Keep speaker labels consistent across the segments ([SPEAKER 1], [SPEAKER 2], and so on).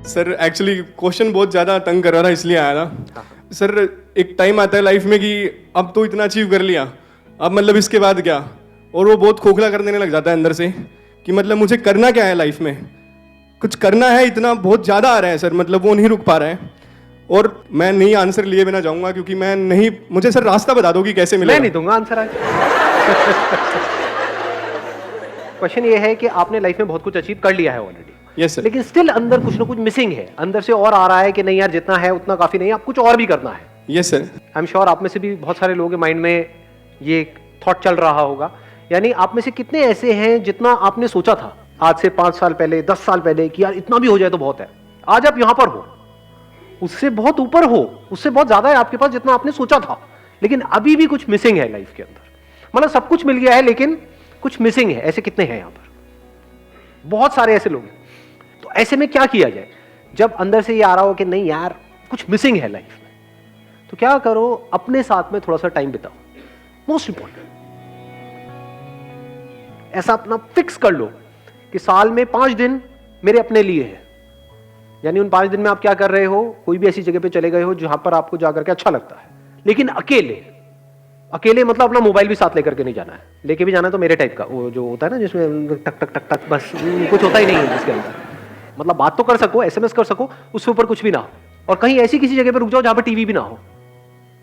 [SPEAKER 1] Sir actually question बहुत ज़्यादा तंग कर रहा था इसलिए आया था। सर एक टाइम आता है लाइफ में कि अब तो इतना अचीव कर लिया, अब मतलब इसके बाद क्या, और वो बहुत खोखला कर देने लग जाता है अंदर से कि मतलब मुझे करना क्या है लाइफ में, कुछ करना है, इतना बहुत ज़्यादा आ रहा है सर, मतलब वो नहीं रुक पा रहा है। और मैं नहीं आंसर लिए बिना जाऊंगा क्योंकि मैं नहीं, मुझे सर रास्ता बता दो कि कैसे मिलेगा।
[SPEAKER 2] मैं नहीं दूंगा आंसर आज। क्वेश्चन ये है कि आपने लाइफ में बहुत कुछ अचीव कर लिया है ऑलरेडी,
[SPEAKER 1] यस सर।
[SPEAKER 2] लेकिन स्टिल अंदर कुछ ना कुछ मिसिंग है, अंदर से और आ रहा है कि नहीं यार जितना है उतना काफी नहीं है, आप कुछ और भी करना है।
[SPEAKER 1] Yes sir.
[SPEAKER 2] I am sure आप में से भी बहुत सारे लोगों के माइंड में ये थॉट चल रहा होगा। यानी आप में से कितने ऐसे हैं जितना आपने सोचा था आज से 5 साल पहले, 10 साल पहले कि यार इतना भी हो जाए तो बहुत है, आज आप यहां पर हो, उससे बहुत ऊपर हो, उससे बहुत ज्यादा है आपके पास जितना आपने सोचा था, लेकिन अभी भी कुछ मिसिंग है लाइफ के अंदर। मतलब सब कुछ मिल गया है लेकिन कुछ मिसिंग है। ऐसे कितने हैं यहां पर? बहुत सारे ऐसे लोग हैं। तो ऐसे में क्या किया जाए जब अंदर से ये आ रहा हो कि नहीं यार कुछ मिसिंग है लाइफ में? तो क्या करो, अपने साथ में थोड़ा सा टाइम बिताओ। मोस्ट इंपॉर्टेंट, ऐसा अपना फिक्स कर लो कि साल में 5 दिन मेरे अपने लिए है। यानी उन 5 दिन में आप क्या कर रहे हो, कोई भी ऐसी जगह पे चले गए हो जहां पर आपको जाकर के अच्छा लगता है, लेकिन अकेले। अकेले मतलब अपना मोबाइल भी साथ लेकर के नहीं जाना है, लेके भी जाना है तो मेरे टाइप का, वो जो होता है ना जिसमें टक टक टक टक, बस कुछ होता ही नहीं है जिसके अंदर। मतलब बात तो कर सको, एसएमएस कर सको, उसके ऊपर कुछ भी ना हो, और कहीं ऐसी किसी जगह पे रुक जाओ जहां पे टीवी भी ना हो,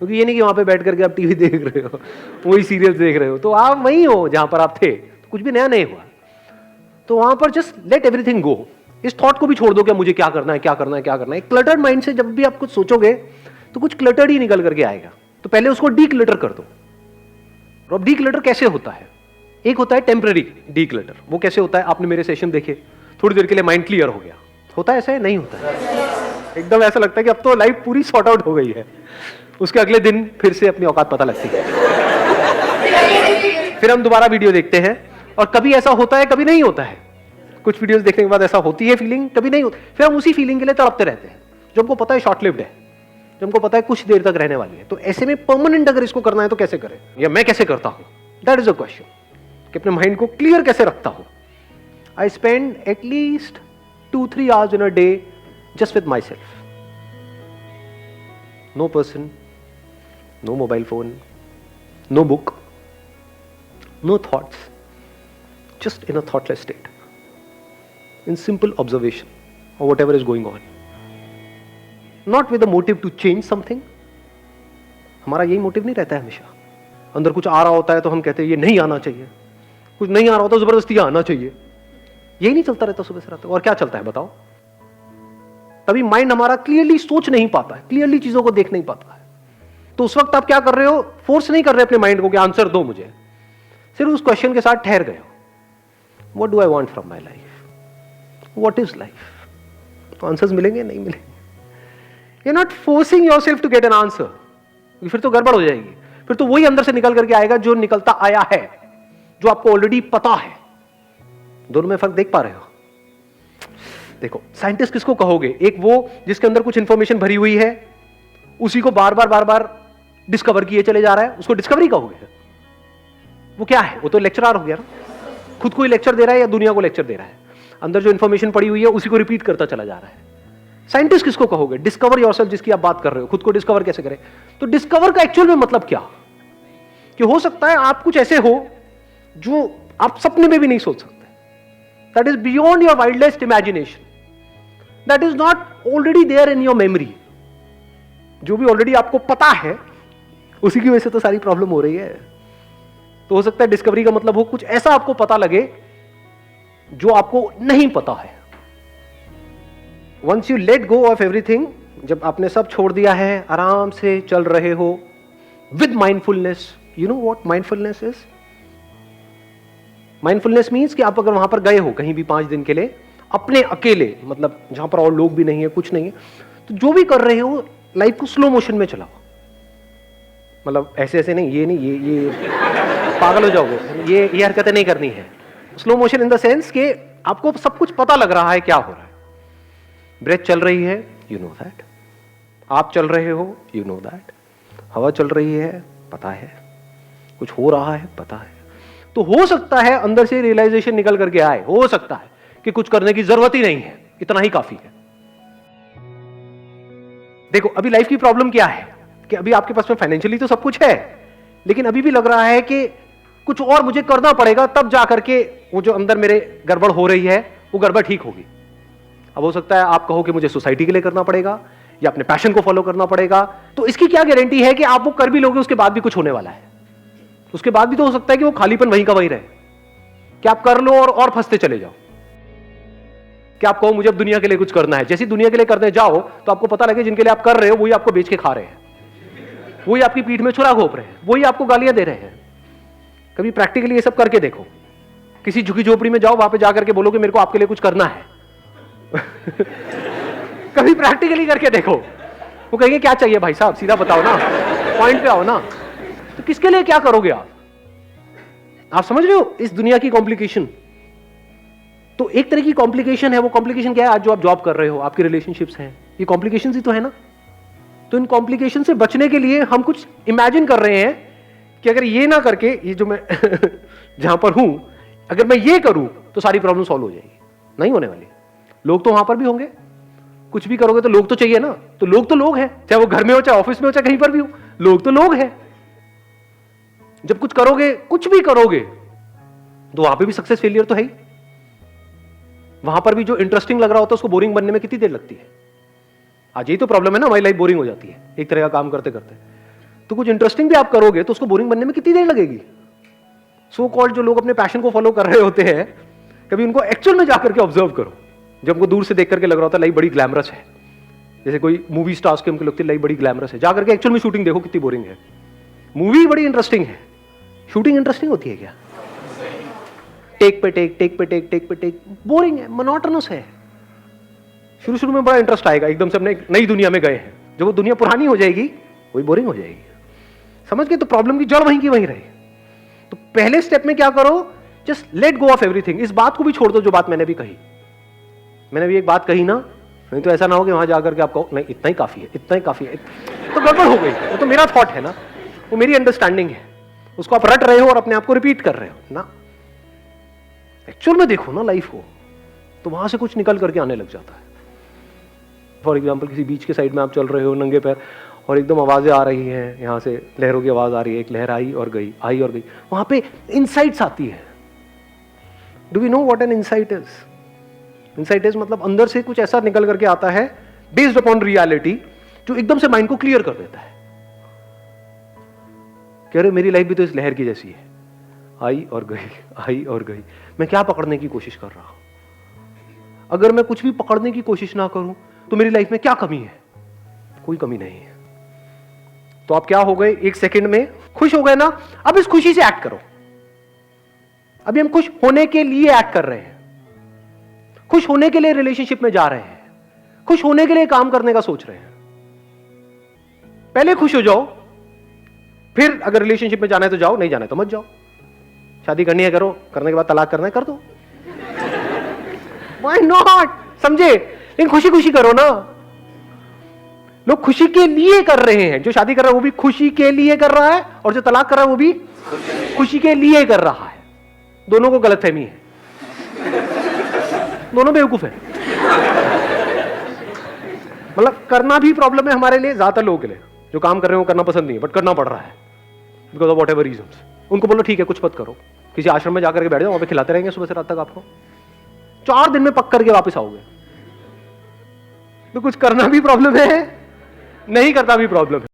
[SPEAKER 2] क्योंकि ये नहीं कि वहां पे बैठ करके आप टीवी देख रहे हो, वही सीरियल देख रहे हो, तो आप वहीं हो जहां पर आप थे, तो कुछ भी नया नहीं हुआ। तो वहां पर जस्ट लेट एवरीथिंग गो। इस थॉट को भी छोड़ दो कि मुझे क्या करना है, क्या करना है, क्या करना है। क्लटर्ड माइंड से जब भी आप कुछ सोचोगे तो कुछ क्लटर्ड ही निकल करके आएगा। तो पहले उसको डी क्लटर कर दो। और अब डी क्लटर कैसे होता है? एक होता है टेम्पररी डी क्लटर। वो कैसे होता है? आपने मेरे सेशन देखे, थोड़ी देर के लिए माइंड क्लियर हो गया। होता है ऐसा है? नहीं होता है। एकदम ऐसा लगता है कि अब तो लाइफ पूरी सॉर्ट आउट हो गई है। उसके अगले दिन फिर से अपनी औकात पता लगती है। फिर हम दोबारा वीडियो देखते हैं, और कभी ऐसा होता है कभी नहीं होता है। कुछ वीडियोस देखने के बाद ऐसा होती है फीलिंग, कभी नहीं होती। फिर हम उसी फीलिंग के लिए तड़पते रहते हैं जो हमको पता है शॉर्ट लिव्ड है, जो हमको पता है कुछ देर तक रहने वाली है। तो ऐसे में परमानेंट अगर इसको करना है तो कैसे करें, या मैं कैसे करता हूं? दैट इज अ क्वेश्चन कि अपने माइंड को क्लियर कैसे रखता हूं। I spend at least 2-3 hours in a day just with myself. No person, no mobile phone, no book, no thoughts, just in a thoughtless state, in simple observation of whatever is going on, not with a motive to change something. हमारा यही motive नहीं रहता है हमेशा। अंदर कुछ आ रहा होता है तो हम कहते हैं ये नहीं आना चाहिए, कुछ नहीं आ रहा होता जबरदस्ती आना चाहिए। यही नहीं चलता रहता सुबह से रात तक। और क्या चलता है बताओ? तभी माइंड हमारा क्लियरली सोच नहीं पाता है, क्लियरली चीजों को देख नहीं पाता है। तो उस वक्त आप क्या कर रहे हो? फोर्स नहीं कर रहे अपने माइंड को कि आंसर दो मुझे, सिर्फ उस क्वेश्चन के साथ ठहर गए हो। What do I want from my life, what is life? तो आंसर्स मिलेंगे? नहीं मिलेंगे। You are not forcing yourself to get an answer. फिर तो गड़बड़ हो जाएगी। फिर तो वही अंदर से निकल करके आएगा जो निकलता आया है, जो आपको ऑलरेडी पता है। दोनों में फर्क देख पा रहे हो? देखो, साइंटिस्ट किसको कहोगे? एक वो जिसके अंदर कुछ इंफॉर्मेशन भरी हुई है, उसी को बार बार डिस्कवर किए चले जा रहा है, उसको डिस्कवरी कहोगे? वो क्या है? वो तो लेक्चरर हो गया ना। खुद को ही लेक्चर दे रहा है या दुनिया को लेक्चर दे रहा है? अंदर जो इंफॉर्मेशन पड़ी हुई है उसी को रिपीट करता चला जा रहा है। साइंटिस्ट किसको कहोगे? डिस्कवर योरसेल्फ, जिसकी आप बात कर रहे हो। खुद को डिस्कवर कैसे करें? तो डिस्कवर का एक्चुअल में मतलब क्या? कि हो सकता है आप कुछ ऐसे हो जो आप सपने में भी नहीं सोच सकते। That is beyond your wildest imagination, that is not already there in your memory. जो भी ऑलरेडी आपको पता है उसी की वजह से तो सारी प्रॉब्लम हो रही है। तो हो सकता है डिस्कवरी का मतलब हो कुछ ऐसा आपको पता लगे जो आपको नहीं पता है। Once you let go of everything, जब आपने सब छोड़ दिया है, आराम से चल रहे हो with mindfulness. You know what mindfulness is? Mindfulness means कि आप अगर वहां पर गए हो कहीं भी 5 दिन के लिए, अपने अकेले, मतलब जहां पर और लोग भी नहीं है, कुछ नहीं है, तो जो भी कर रहे हो लाइफ को स्लो मोशन में चलाओ। मतलब ऐसे ऐसे नहीं, ये नहीं, ये पागल हो जाओगे। ये हरकतें नहीं करनी है। Slow motion in the sense कि आपको सब कुछ पता लग रहा है क्या हो रहा है। ब्रेथ चल रही है, यू नो दैट। आप चल रहे हो, यू नो दैट। हवा चल रही है, पता है। कुछ हो रहा है, पता है। तो हो सकता है अंदर से रियलाइजेशन निकल करके आए, हो सकता है कि कुछ करने की जरूरत ही नहीं है, इतना ही काफी है। देखो अभी लाइफ की प्रॉब्लम क्या है कि अभी आपके पास में फाइनेंशियली तो सब कुछ है, लेकिन अभी भी लग रहा है कि कुछ और मुझे करना पड़ेगा, तब जाकर के वो जो अंदर मेरे गड़बड़ हो रही है वो गड़बड़ ठीक होगी। अब हो सकता है आप कहो कि मुझे सोसाइटी के लिए करना पड़ेगा या अपने पैशन को फॉलो करना पड़ेगा, तो इसकी क्या गारंटी है कि आप वो कर भी लोगे उसके बाद भी कुछ होने वाला है? उसके बाद भी तो हो सकता है कि वो खालीपन वहीं का वहीं रहे, कि आप कर लो और फंसते चले जाओ। कि आप कहो मुझे अब दुनिया के लिए कुछ करना है, जैसी दुनिया के लिए करने जाओ तो आपको पता लगे जिनके लिए आप कर रहे हो वही आपको बेच के खा रहे हैं, वही आपकी पीठ में छुरा घोंप रहे हैं, वही आपको गालियां दे रहे हैं। कभी प्रैक्टिकली ये सब करके देखो, किसी झुकी झोपड़ी में जाओ, वहां पे जाकर के बोलो कि मेरे को आपके लिए कुछ करना है। कभी प्रैक्टिकली करके देखो, वो कहेंगे क्या चाहिए भाई साहब, सीधा बताओ ना, पॉइंट पे आओ ना। तो किसके लिए क्या करोगे आप समझ रहे हो इस दुनिया की कॉम्प्लिकेशन? तो एक तरह की कॉम्प्लिकेशन है, वो कॉम्प्लिकेशन क्या है? आज जो आप जॉब कर रहे हो, आपकी रिलेशनशिप्स हैं, ये कॉम्प्लिकेशन ही तो है ना। तो इन कॉम्प्लिकेशन से बचने के लिए हम कुछ इमेजिन कर रहे हैं कि अगर ये ना करके, ये जो मैं जहां पर हूं, अगर मैं ये करूं तो सारी प्रॉब्लम सॉल्व हो जाएगी। नहीं होने वाली। लोग तो वहां पर भी होंगे, कुछ भी करोगे तो लोग तो चाहिए ना। तो लोग हैं, चाहे वो घर में हो, चाहे ऑफिस में हो, चाहे कहीं पर भी हो, लोग तो लोग हैं। जब कुछ करोगे, कुछ भी करोगे, तो वहां पे भी सक्सेस फेलियर तो है ही। वहां पर भी जो इंटरेस्टिंग लग रहा होता है उसको बोरिंग बनने में कितनी देर लगती है? आज यही तो प्रॉब्लम है ना, हमारी लाइफ बोरिंग हो जाती है एक तरह का काम करते करते। तो कुछ इंटरेस्टिंग भी आप करोगे तो उसको बोरिंग बनने में कितनी देर लगेगी? सो कॉल्ड जो लोग अपने पैशन को फॉलो कर रहे होते हैं, कभी उनको एक्चुअल में जाकर के ऑब्जर्व करो। जब उनको दूर से देख करके लग रहा होता है लाइफ बड़ी ग्लैमरस है, जैसे कोई मूवी स्टार्स के उनको लगती है लाइफ बड़ी ग्लैमरस है, जाकर के एक्चुअल में शूटिंग देखो कितनी बोरिंग है। मूवी बड़ी इंटरेस्टिंग है, शूटिंग इंटरेस्टिंग होती है क्या? टेक पे टेक, टेक पे टेक, टेक पे टेक, बोरिंग है, मोनोटोनस है। शुरू में बड़ा इंटरेस्ट आएगा, एकदम से अपने नई दुनिया में गए हैं, जब वो दुनिया पुरानी हो जाएगी वही बोरिंग हो जाएगी। समझ गए? तो प्रॉब्लम की जड़ वहीं की वहीं रहे। तो पहले स्टेप में क्या करो, just let go of everything. इस बात को भी छोड़ दो जो बात मैंने भी कही। मैंने भी एक बात कही ना, नहीं तो ऐसा ना हो कि वहां जाकर के आप कहो नहीं इतना ही काफी है, इतना ही काफी है, तो गड़बड़ हो गई। वो तो मेरा थॉट है ना, वो मेरी अंडरस्टैंडिंग है, उसको आप रट रहे हो और अपने आप को रिपीट कर रहे हो ना। एक्चुअल में देखो ना लाइफ को, तो वहां से कुछ निकल करके आने लग जाता है। फॉर एग्जाम्पल किसी बीच के साइड में आप चल रहे हो नंगे पैर, और एकदम आवाजें आ रही हैं, यहाँ से लहरों की आवाज आ रही है, एक लहर आई और गई, आई और गई, वहां पे इनसाइट्स आती है। Do we know what an insight is? Insight is मतलब अंदर से कुछ ऐसा निकल करके आता है बेस्ड अपॉन रियलिटी, जो एकदम से माइंड को क्लियर कर देता है कि अरे मेरी लाइफ भी तो इस लहर की जैसी है, आई और गई, आई और गई। मैं क्या पकड़ने की कोशिश कर रहा हूं? अगर मैं कुछ भी पकड़ने की कोशिश ना करूं तो मेरी लाइफ में क्या कमी है? कोई कमी नहीं है। तो आप क्या हो गए, एक सेकंड में खुश हो गए ना। अब इस खुशी से एक्ट करो। अभी हम खुश होने के लिए एक्ट कर रहे हैं, खुश होने के लिए रिलेशनशिप में जा रहे हैं, खुश होने के लिए काम करने का सोच रहे हैं। पहले खुश हो जाओ, फिर अगर रिलेशनशिप में जाना है तो जाओ, नहीं जाना है तो मत जाओ। शादी करनी है करो, करने के बाद तलाक करना है कर दो, व्हाई नॉट? समझे? लेकिन खुशी खुशी करो ना। लोग खुशी के लिए कर रहे हैं, जो शादी कर रहा है वो भी खुशी के लिए कर रहा है, और जो तलाक कर रहा है वो भी खुशी के लिए कर रहा है। दोनों को गलतफहमी है, दोनों बेवकूफ है। मतलब करना भी प्रॉब्लम है हमारे लिए, ज्यादातर लोगों के लिए जो काम कर रहे हो करना पसंद नहीं है, बट करना पड़ रहा है बिकॉज ऑफ व्हाटएवर रीजंस। उनको बोलो ठीक है कुछ मत करो, किसी आश्रम में जाकर के बैठ जाओ, वहां पे खिलाते रहेंगे सुबह से रात तक आपको, 4 दिन में पक करके वापस आओगे। तो कुछ करना भी प्रॉब्लम है, नहीं करना भी प्रॉब्लम है।